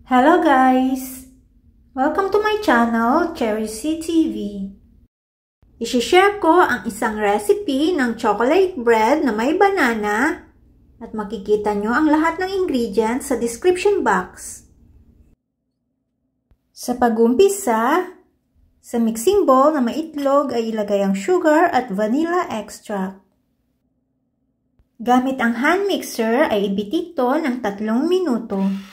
Hello guys! Welcome to my channel, Cherry C TV. I-share ko ang isang recipe ng chocolate bread na may banana at makikita nyo ang lahat ng ingredients sa description box. Sa pag-umpisa, sa mixing bowl na may itlog ay ilagay ang sugar at vanilla extract. Gamit ang hand mixer ay ibit ito ng 3 minuto.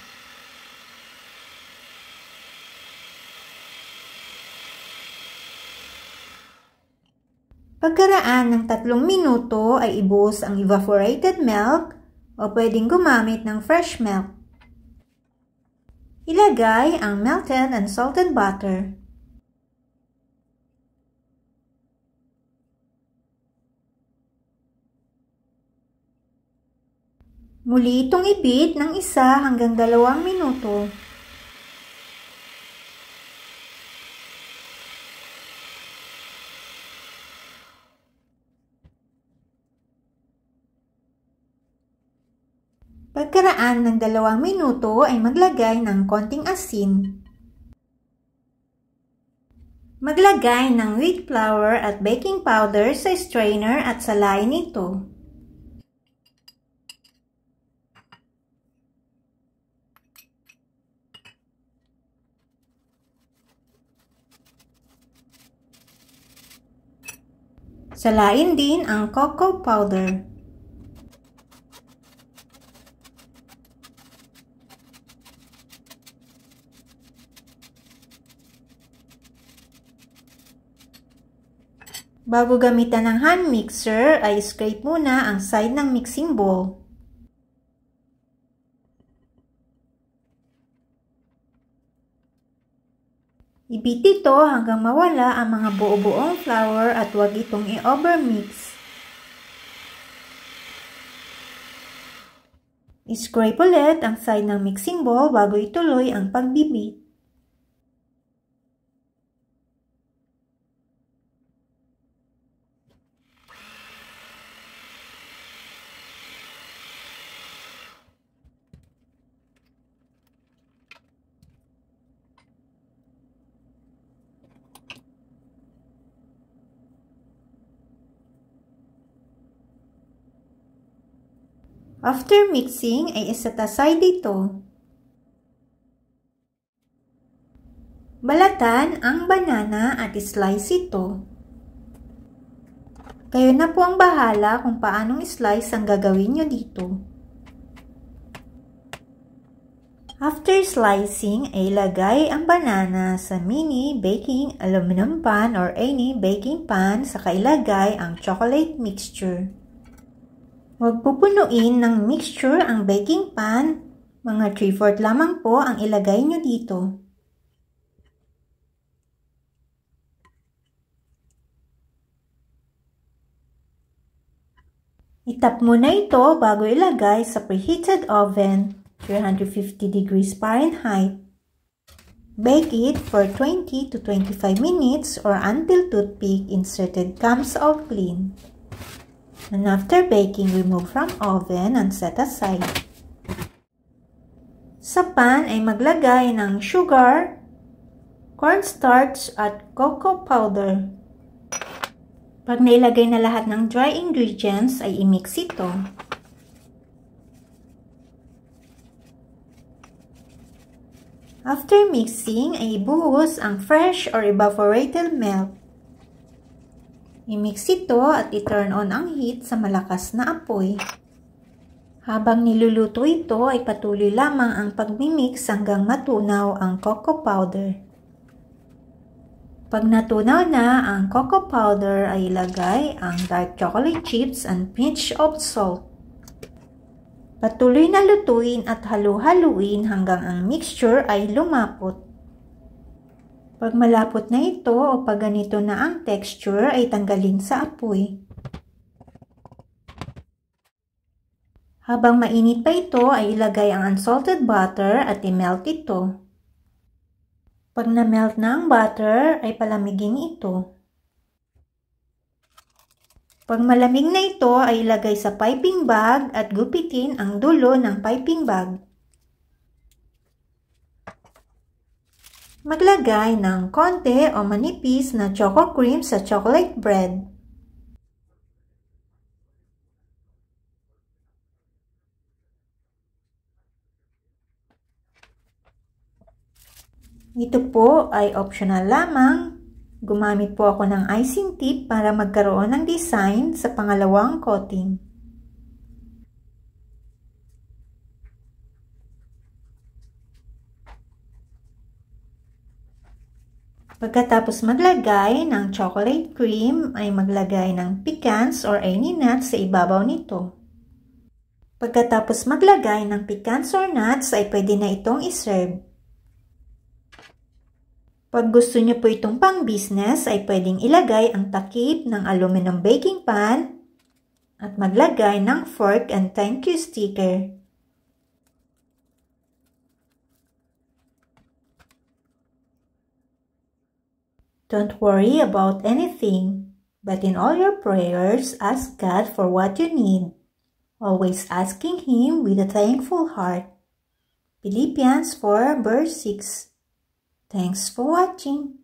Pagkaraan ng 3 minuto ay ibuhos ang evaporated milk o pwedeng gumamit ng fresh milk. Ilagay ang melted and salted butter. Muli itong ibit ng 1 hanggang 2 minuto. Pagkaraan ng 2 minuto ay maglagay ng konting asin. Maglagay ng wheat flour at baking powder sa strainer at salain ito. Salain din ang cocoa powder. Bago gamitan ng hand mixer, ay scrape muna ang side ng mixing bowl. Ibit ito hanggang mawala ang mga buo-buong flour at huwag itong i-overmix. I-scrape ulit ang side ng mixing bowl bago ituloy ang pagbibit. After mixing, ay iset aside ito. Balatan ang banana at slice ito. Kayo na po ang bahala kung paanong slice ang gagawin nyo dito. After slicing, ay ilagay ang banana sa mini baking aluminum pan or any baking pan saka ilagay ang chocolate mixture. Huwag pupunuin ng mixture ang baking pan, mga 3/4 lamang po ang ilagay nyo dito. Itap muna ito bago ilagay sa preheated oven, 350 degrees Fahrenheit. Bake it for 20 to 25 minutes or until toothpick inserted comes out clean. And after baking, remove from oven and set aside. Sa pan ay maglagay ng sugar, cornstarch at cocoa powder. Pag nailagay na lahat ng dry ingredients ay i-mix ito. After mixing ay ibuhos ang fresh or evaporated milk. I-mix ito at i-turn on ang heat sa malakas na apoy. Habang niluluto ito ay patuloy lamang ang pagmimix hanggang matunaw ang cocoa powder. Pag natunaw na ang cocoa powder ay ilagay ang dark chocolate chips and pinch of salt. Patuloy na lutuin at halu-haluin hanggang ang mixture ay lumapot. Pag malapot na ito o pag ganito na ang texture ay tanggalin sa apoy. Habang mainit pa ito ay ilagay ang unsalted butter at i-melt ito. Pag na-melt na ang butter ay palamigin ito. Pag malamig na ito ay ilagay sa piping bag at gupitin ang dulo ng piping bag. Maglagay ng konti o manipis na choco cream sa chocolate bread. Ito po ay optional lamang. Gumamit po ako ng icing tip para magkaroon ng design sa pangalawang coating. Pagkatapos maglagay ng chocolate cream, ay maglagay ng pecans or any nuts sa ibabaw nito. Pagkatapos maglagay ng pecans or nuts, ay pwede na itong iserve. Pag gusto niyo po itong pang-business, ay pwedeng ilagay ang takip ng aluminum baking pan at maglagay ng fork and thank you sticker. Don't worry about anything, but in all your prayers, ask God for what you need, always asking Him with a thankful heart. Philippians 4 verse 6. Thanks for watching.